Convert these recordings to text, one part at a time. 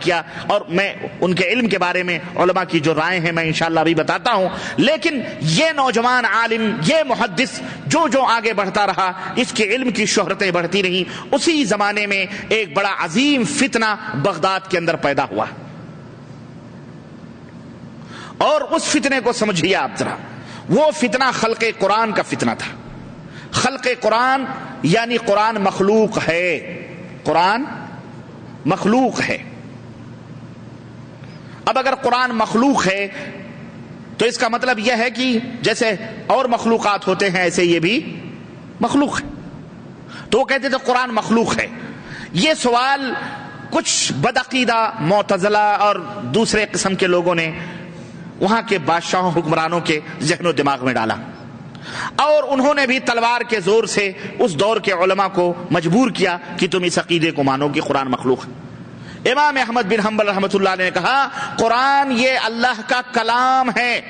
کیا، اور میں ان کے علم کے بارے میں علماء کی جو رائے ہیں میں انشاءاللہ ابھی بتاتا ہوں. لیکن یہ نوجوان عالم، یہ محدث جو آگے بڑھتا رہا، اس کے علم کی شہرتیں بڑھتی رہیں. اسی زمانے میں ایک بڑا عظیم فتنہ بغداد کے اندر پیدا ہوا، اور اس فتنے کو سمجھیے آپ ذرا. وہ فتنہ خلق قرآن کا فتنہ تھا. خلق قرآن یعنی قرآن مخلوق ہے، قرآن مخلوق ہے. اب اگر قرآن مخلوق ہے تو اس کا مطلب یہ ہے کہ جیسے اور مخلوقات ہوتے ہیں ایسے یہ بھی مخلوق ہے. تو وہ کہتے تھے قرآن مخلوق ہے. یہ سوال کچھ بدعقیدہ معتزلہ اور دوسرے قسم کے لوگوں نے وہاں کے بادشاہوں حکمرانوں کے ذہن و دماغ میں ڈالا، اور انہوں نے بھی تلوار کے زور سے اس دور کے علماء کو مجبور کیا کہ تم اس عقیدے کو مانو کہ قرآن مخلوق ہے. امام احمد بن حنبل رحمۃ اللہ علیہ نے کہا قرآن یہ اللہ کا کلام ہے،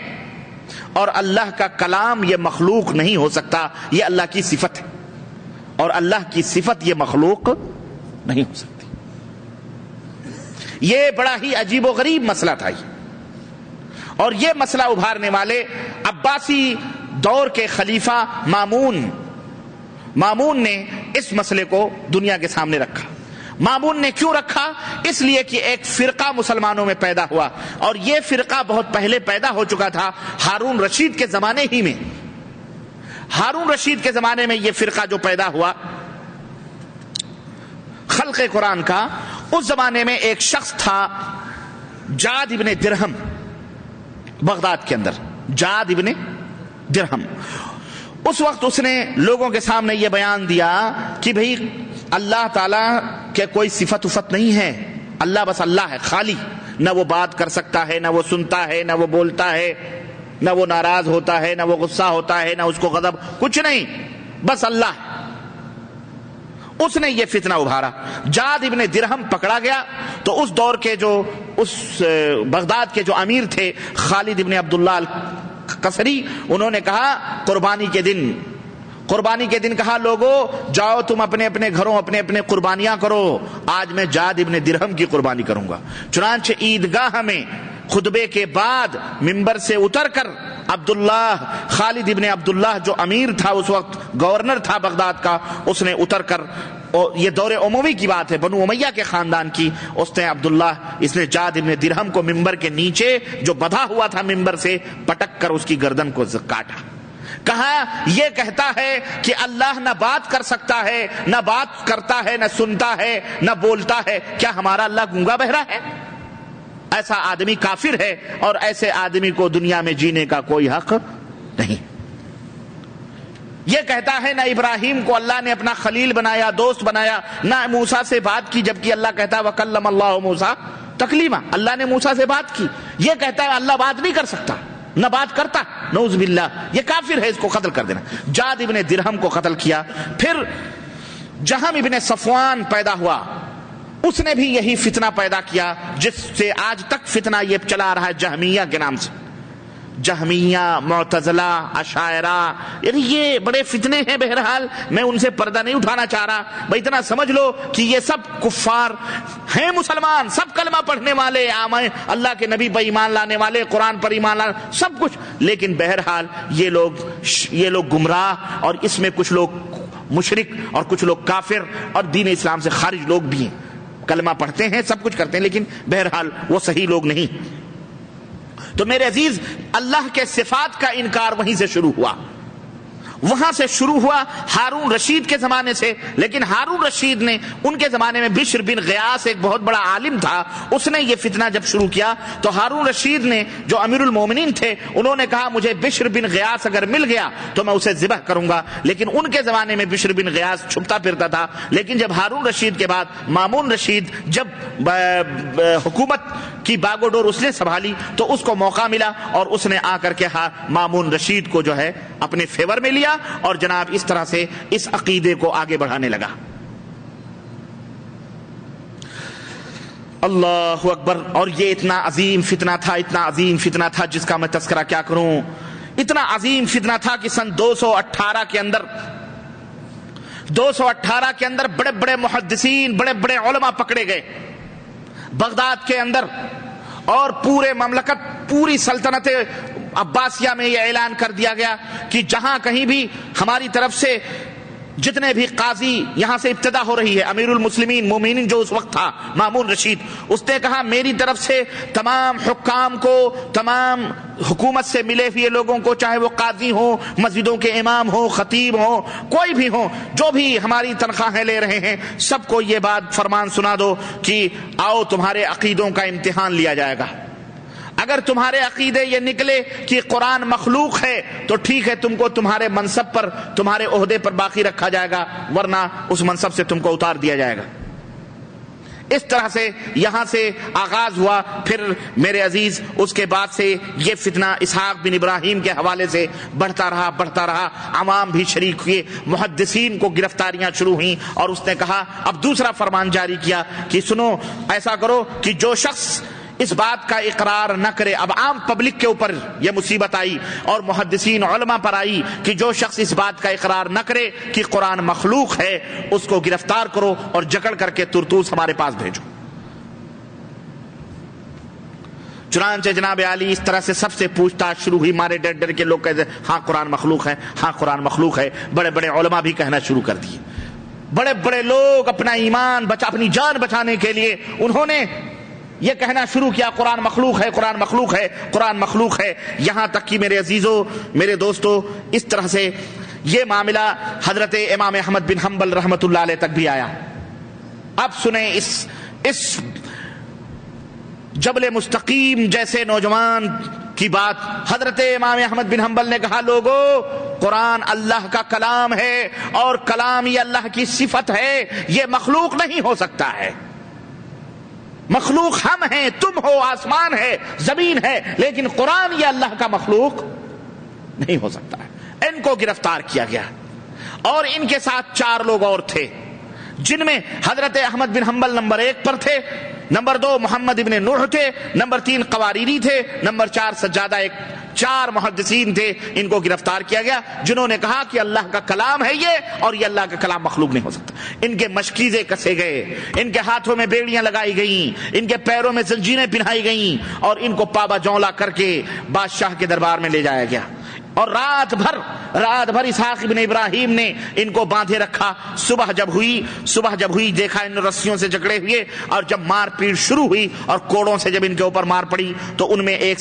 اور اللہ کا کلام یہ مخلوق نہیں ہو سکتا، یہ اللہ کی صفت ہے، اور اللہ کی صفت یہ مخلوق نہیں ہو سکتی. یہ بڑا ہی عجیب و غریب مسئلہ تھا. اور یہ مسئلہ ابھارنے والے عباسی دور کے خلیفہ مامون نے اس مسئلے کو دنیا کے سامنے رکھا. مامون نے کیوں رکھا؟ اس لیے کہ ایک فرقہ مسلمانوں میں پیدا ہوا، اور یہ فرقہ بہت پہلے پیدا ہو چکا تھا، ہارون رشید کے زمانے ہی میں. ہارون رشید کے زمانے میں یہ فرقہ جو پیدا ہوا خلق قرآن کا، اس زمانے میں ایک شخص تھا جاد ابن درہم، بغداد کے اندر جاد ابن درہم. اس وقت اس نے لوگوں کے سامنے یہ بیان دیا کہ بھئی اللہ تعالیٰ کے کوئی صفت وفت نہیں ہے، اللہ بس اللہ ہے خالی، نہ وہ بات کر سکتا ہے، نہ وہ سنتا ہے، نہ وہ بولتا ہے، نہ وہ ناراض ہوتا ہے، نہ وہ غصہ ہوتا ہے، نہ اس کو غضب، کچھ نہیں، بس اللہ. اس نے یہ فتنہ ابھارا. جاد ابن درہم پکڑا گیا تو اس دور کے جو اس بغداد کے جو امیر تھے خالد ابن عبداللہ القصری، انہوں نے کہا قربانی کے دن کہا لوگو جاؤ تم اپنے اپنے گھروں اپنے اپنے قربانیاں کرو، آج میں جاد ابن درہم کی قربانی کروں گا. چنانچہ عیدگاہ میں خطبے کے بعد ممبر سے اتر کر خالد ابن عبداللہ جو امیر تھا اس وقت، گورنر تھا بغداد کا، اس نے اتر کر، یہ دور اموی کی بات ہے، بنو امیہ کے خاندان کی، اس نے جاد ابن درہم کو ممبر کے نیچے جو بدھا ہوا تھا ممبر سے پٹک کر اس کی گردن کو کاٹا. کہا یہ کہتا ہے کہ اللہ نہ بات کر سکتا ہے، نہ بات کرتا ہے، نہ سنتا ہے، نہ بولتا ہے، کیا ہمارا اللہ گونگا بہرا ہے؟ ایسا آدمی کافر ہے، اور ایسے آدمی کو دنیا میں جینے کا کوئی حق نہیں. یہ کہتا ہے نہ ابراہیم کو اللہ نے اپنا خلیل بنایا، دوست بنایا، نہ موسیٰ سے بات کی، جبکہ اللہ کہتا ہے وَكَلَّمَ اللَّهُ مُوسَىٰ تَكْلِيمًا، اللہ نے موسیٰ سے بات کی. یہ کہتا ہے اللہ بات نہیں کر سکتا، نہ بات کرتا، نعوذ باللہ. یہ کافر ہے، اس کو قتل کر دینا. جاد ابن درہم کو قتل کیا. پھر جہم ابن صفوان پیدا ہوا، اس نے بھی یہی فتنہ پیدا کیا جس سے آج تک فتنہ یہ چلا رہا ہے جہمیہ کے نام سے. جہمیہ، معتزلہ، اشاعرہ، یعنی یہ بڑے فتنے ہیں. بہرحال میں ان سے پردہ نہیں اٹھانا چاہ رہا، بھائی اتنا سمجھ لو کہ یہ سب کفار ہیں، مسلمان سب کلمہ پڑھنے والے، اللہ کے نبی پر ایمان لانے والے، قرآن پر ایمان لانے، سب کچھ، لیکن بہرحال یہ لوگ گمراہ، اور اس میں کچھ لوگ مشرک اور کچھ لوگ کافر اور دین اسلام سے خارج لوگ بھی ہیں. کلمہ پڑھتے ہیں، سب کچھ کرتے ہیں، لیکن بہرحال وہ صحیح لوگ نہیں. تو میرے عزیز، اللہ کے صفات کا انکار وہیں سے شروع ہوا. وہاں سے شروع ہوا ہارون رشید کے زمانے سے. لیکن ہارون رشید نے، ان کے زمانے میں بشر بن غیاث ایک بہت بڑا عالم تھا، اس نے یہ فتنہ جب شروع کیا تو ہارون رشید نے، جو امیر المومنین تھے، انہوں نے کہا مجھے بشر بن غیاث اگر مل گیا تو میں اسے ذبح کروں گا. لیکن ان کے زمانے میں بشر بن غیاث چھپتا پھرتا تھا. لیکن جب ہارون رشید کے بعد مامون رشید جب حکومت کی باگ و ڈور اس نے سنبھالی تو اس کو موقع ملا، اور اس نے آ کر کے مامون رشید کو جو ہے اپنے فیور میں لیا، اور جناب اس طرح سے اس عقیدے کو آگے بڑھانے لگا. اللہ اکبر. اور یہ اتنا عظیم فتنہ تھا جس کا میں تذکرہ کیا کروں. اتنا عظیم فتنہ تھا کہ سن 218 کے اندر بڑے بڑے محدثین، بڑے بڑے علماء پکڑے گئے. بغداد کے اندر اور پورے مملکت پوری سلطنت عباسیہ میں یہ اعلان کر دیا گیا کہ جہاں کہیں بھی ہماری طرف سے جتنے بھی قاضی یہاں سے ابتدا ہو رہی ہے، امیر المسلمین مومنین جو اس وقت تھا مامون رشید، اس نے کہا میری طرف سے تمام حکام کو، تمام حکومت سے ملے ہوئے لوگوں کو، چاہے وہ قاضی ہوں، مسجدوں کے امام ہوں، خطیب ہوں، کوئی بھی ہوں، جو بھی ہماری تنخواہیں لے رہے ہیں، سب کو یہ بات فرمان سنا دو کہ آؤ تمہارے عقیدوں کا امتحان لیا جائے گا۔ اگر تمہارے عقیدے یہ نکلے کہ قرآن مخلوق ہے تو ٹھیک ہے، تم کو تمہارے منصب پر، تمہارے عہدے پر باقی رکھا جائے گا، ورنہ اس منصب سے تم کو اتار دیا جائے گا۔ اس طرح سے یہاں سے آغاز ہوا۔ پھر میرے عزیز اس کے بعد سے یہ فتنہ اسحاق بن ابراہیم کے حوالے سے بڑھتا رہا، عوام بھی شریک ہوئے، محدثین کو گرفتاریاں شروع ہوئیں، اور اس نے کہا، اب دوسرا فرمان جاری کیا کہ سنو، ایسا کرو کہ جو شخص اس بات کا اقرار نہ کرے، اب عام پبلک کے اوپر یہ مصیبت آئی اور محدثین علماء پر آئی کہ جو شخص اس بات کا اقرار نہ کرے کہ قرآن مخلوق ہے، اس کو گرفتار کرو اور جکڑ کر کے ترتوس ہمارے پاس بھیجو۔ چنانچہ جناب عالی اس طرح سے سب سے پوچھ تاچھ شروع ہوئی، مارے ڈر ڈر کے لوگ کہتے ہاں قرآن مخلوق ہے، ہاں قرآن مخلوق ہے۔ بڑے بڑے علماء بھی کہنا شروع کر دیے، بڑے بڑے لوگ اپنا ایمان اپنی جان بچانے کے لیے انہوں نے یہ کہنا شروع کیا قرآن مخلوق ہے، قرآن مخلوق ہے، قرآن مخلوق ہے۔ یہاں تک کہ میرے عزیزو، میرے دوستو، اس طرح سے یہ معاملہ حضرت امام احمد بن حنبل رحمۃ اللہ علیہ تک بھی آیا۔ اب سنیں اس جبل مستقیم جیسے نوجوان کی بات۔ حضرت امام احمد بن حنبل نے کہا، لوگو قرآن اللہ کا کلام ہے، اور کلام یہ اللہ کی صفت ہے، یہ مخلوق نہیں ہو سکتا ہے۔ مخلوق ہم ہیں، تم ہو، آسمان ہے، زمین ہے، لیکن قرآن یہ اللہ کا مخلوق نہیں ہو سکتا ہے۔ ان کو گرفتار کیا گیا، اور ان کے ساتھ 4 لوگ اور تھے، جن میں حضرت احمد بن حنبل نمبر 1 پر تھے، نمبر 2 محمد ابن نوح تھے، نمبر 3 قواریری تھے، نمبر 4 سجادہ، 4 محدثین تھے۔ ان کو گرفتار کیا گیا، جنہوں نے کہا کہ اللہ کا کلام ہے یہ، اور یہ اللہ کا کلام مخلوق نہیں ہو سکتا۔ ان کے مشکیزے کسے گئے، ان کے ہاتھوں میں بیڑیاں لگائی گئیں، ان کے پیروں میں زنجیریں پہنائی گئیں، اور ان کو پابا جولا کر کے بادشاہ کے دربار میں لے جایا گیا، اور رات بھر اسحاق ابن ابراہیم نے ان کو باندھے رکھا۔ صبح جب ہوئی دیکھا ان رسیوں سے جکڑے ہوئے، اور جب مار پیٹ شروع ہوئی اور کوڑوں سے جب ان کے اوپر مار پڑی، تو ان میں ایک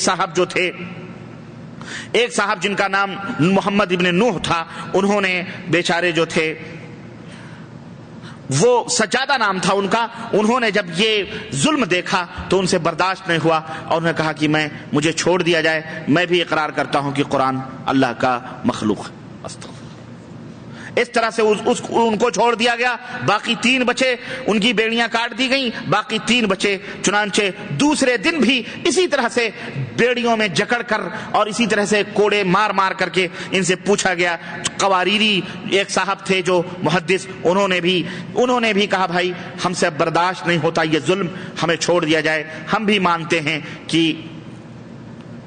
صاحب جن کا نام محمد ابن نوح تھا، انہوں نے بیچارے جو تھے، وہ سجادہ نام تھا ان کا، انہوں نے جب یہ ظلم دیکھا تو ان سے برداشت نہیں ہوا، اور انہوں نے کہا کہ مجھے چھوڑ دیا جائے، میں بھی اقرار کرتا ہوں کہ قرآن اللہ کا مخلوق ہے۔ اس طرح سے ان کو چھوڑ دیا گیا۔ باقی 3 بچے، ان کی بیڑیاں کاٹ دی گئیں، باقی 3 بچے۔ چنانچہ دوسرے دن بھی اسی طرح سے بیڑیوں میں جکڑ کر اور اسی طرح سے کوڑے مار کر کے ان سے پوچھا گیا۔ قواریری ایک صاحب تھے جو محدث، انہوں نے بھی کہا بھائی ہم سے برداشت نہیں ہوتا یہ ظلم، ہمیں چھوڑ دیا جائے، ہم بھی مانتے ہیں کہ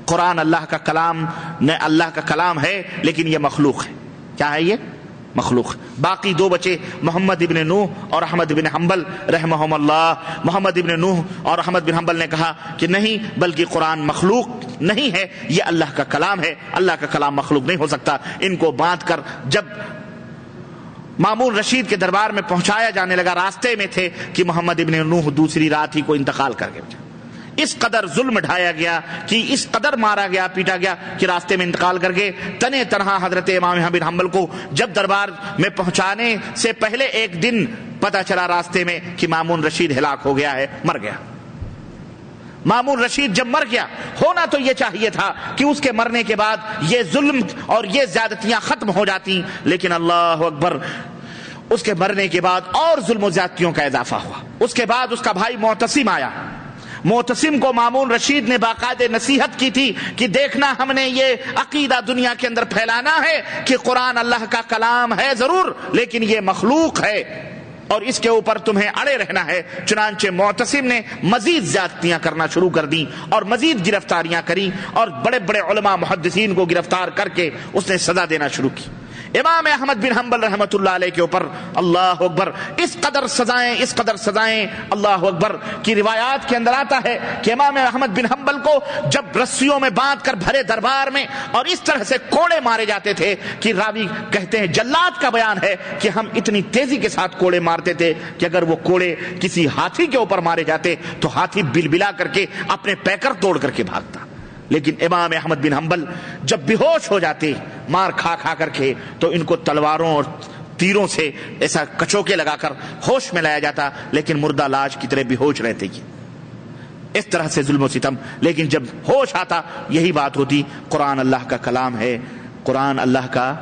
قرآن اللہ کا کلام ہے، لیکن یہ مخلوق ہے۔ کیا ہے یہ؟ مخلوق۔ باقی 2 بچے محمد ابن نوح اور احمد بن حنبل رحمہم اللہ۔ محمد ابن نوح اور احمد بن حنبل نے کہا کہ نہیں، بلکہ قرآن مخلوق نہیں ہے، یہ اللہ کا کلام ہے، اللہ کا کلام مخلوق نہیں ہو سکتا۔ ان کو باندھ کر جب مامون رشید کے دربار میں پہنچایا جانے لگا، راستے میں تھے کہ محمد ابن نوح دوسری رات ہی کو انتقال کر گئے۔ اس قدر ظلم ڈھایا گیا، کہ اس قدر مارا گیا، پیٹا گیا کہ راستے میں انتقال کر گئے۔ تنے تنہا حضرت امام بن حنبل کو جب دربار میں پہنچانے سے پہلے ایک دن پتہ چلا راستے میں کہ مامون رشید ہلاک ہو گیا ہے، مر گیا۔ مامون رشید جب مر گیا، ہونا تو یہ چاہیے تھا کہ اس کے مرنے کے بعد یہ ظلم اور یہ زیادتیاں ختم ہو جاتی، لیکن اللہ اکبر، اس کے مرنے کے بعد اور ظلم و زیادتیوں کا اضافہ ہوا۔ اس کے بعد اس کا بھائی معتصم آیا۔ معتصم کو مامون رشید نے باقاعدہ نصیحت کی تھی کہ دیکھنا، ہم نے یہ عقیدہ دنیا کے اندر پھیلانا ہے کہ قرآن اللہ کا کلام ہے ضرور، لیکن یہ مخلوق ہے، اور اس کے اوپر تمہیں اڑے رہنا ہے۔ چنانچہ معتصم نے مزید زیادتیاں کرنا شروع کر دیں اور مزید گرفتاریاں کری، اور بڑے بڑے علماء محدثین کو گرفتار کر کے اس نے سزا دینا شروع کی۔ امام احمد بن حنبل رحمۃ اللہ علیہ کے اوپر اللہ اکبر اس قدر سزائیں اللہ اکبر کی روایات کے اندر آتا ہے کہ امام احمد بن حنبل کو جب رسیوں میں باندھ کر بھرے دربار میں اور اس طرح سے کوڑے مارے جاتے تھے کہ راوی کہتے ہیں جلاد کا بیان ہے کہ ہم اتنی تیزی کے ساتھ کوڑے مارتے تھے کہ اگر وہ کوڑے کسی ہاتھی کے اوپر مارے جاتے تو ہاتھی بلبلا کر کے اپنے پیکر توڑ کر کے بھاگتا. لیکن امام احمد بن حنبل جب بے ہوش ہو جاتے مار کھا کر کے تو ان کو تلواروں اور تیروں سے ایسا کچوکے لگا کر ہوش میں لایا جاتا, لیکن مردہ لاش کی طرح بے ہوش رہتے. اس طرح سے ظلم و ستم. لیکن جب ہوش آتا یہی بات ہوتی. قرآن اللہ کا کلام ہے, قرآن اللہ کا